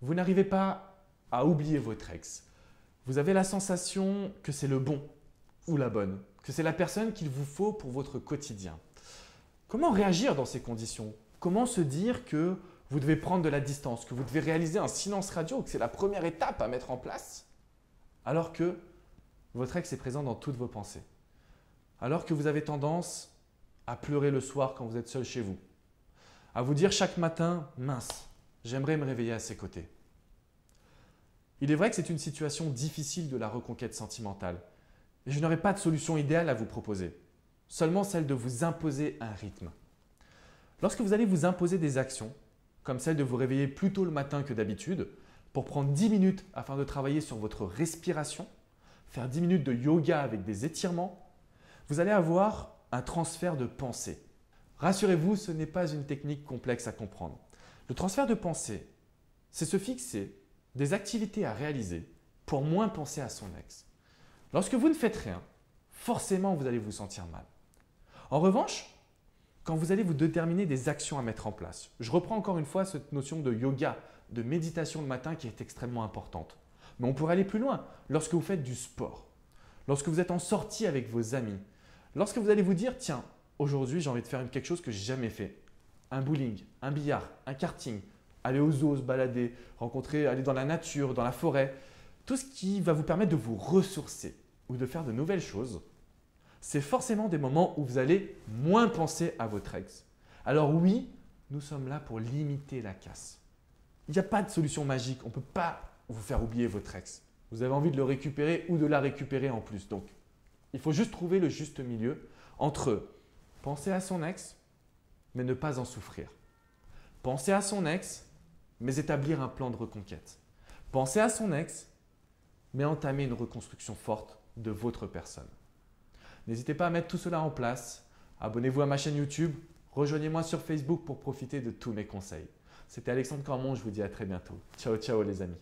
Vous n'arrivez pas à oublier votre ex. Vous avez la sensation que c'est le bon ou la bonne, que c'est la personne qu'il vous faut pour votre quotidien. Comment réagir dans ces conditions? Comment se dire que vous devez prendre de la distance, que vous devez réaliser un silence radio, que c'est la première étape à mettre en place, alors que votre ex est présent dans toutes vos pensées? Alors que vous avez tendance à pleurer le soir quand vous êtes seul chez vous, à vous dire chaque matin « mince, j'aimerais me réveiller à ses côtés ». Il est vrai que c'est une situation difficile de la reconquête sentimentale et je n'aurai pas de solution idéale à vous proposer, seulement celle de vous imposer un rythme. Lorsque vous allez vous imposer des actions, comme celle de vous réveiller plus tôt le matin que d'habitude, pour prendre 10 minutes afin de travailler sur votre respiration, faire 10 minutes de yoga avec des étirements, vous allez avoir un transfert de pensée. Rassurez-vous, ce n'est pas une technique complexe à comprendre. Le transfert de pensée, c'est se fixer des activités à réaliser pour moins penser à son ex. Lorsque vous ne faites rien, forcément vous allez vous sentir mal. En revanche, quand vous allez vous déterminer des actions à mettre en place, je reprends encore une fois cette notion de yoga, de méditation le matin qui est extrêmement importante. Mais on pourrait aller plus loin. Lorsque vous faites du sport, lorsque vous êtes en sortie avec vos amis, lorsque vous allez vous dire « tiens, aujourd'hui j'ai envie de faire quelque chose que je n'ai jamais fait ». Un bowling, un billard, un karting, aller au zoo, se balader, aller dans la nature, dans la forêt. Tout ce qui va vous permettre de vous ressourcer ou de faire de nouvelles choses, c'est forcément des moments où vous allez moins penser à votre ex. Alors oui, nous sommes là pour limiter la casse. Il n'y a pas de solution magique, on ne peut pas vous faire oublier votre ex. Vous avez envie de le récupérer ou de la récupérer en plus. Donc, il faut juste trouver le juste milieu entre penser à son ex, mais ne pas en souffrir. Penser à son ex, mais établir un plan de reconquête. Penser à son ex, mais entamer une reconstruction forte de votre personne. N'hésitez pas à mettre tout cela en place. Abonnez-vous à ma chaîne YouTube. Rejoignez-moi sur Facebook pour profiter de tous mes conseils. C'était Alexandre Cormon, je vous dis à très bientôt. Ciao, ciao les amis.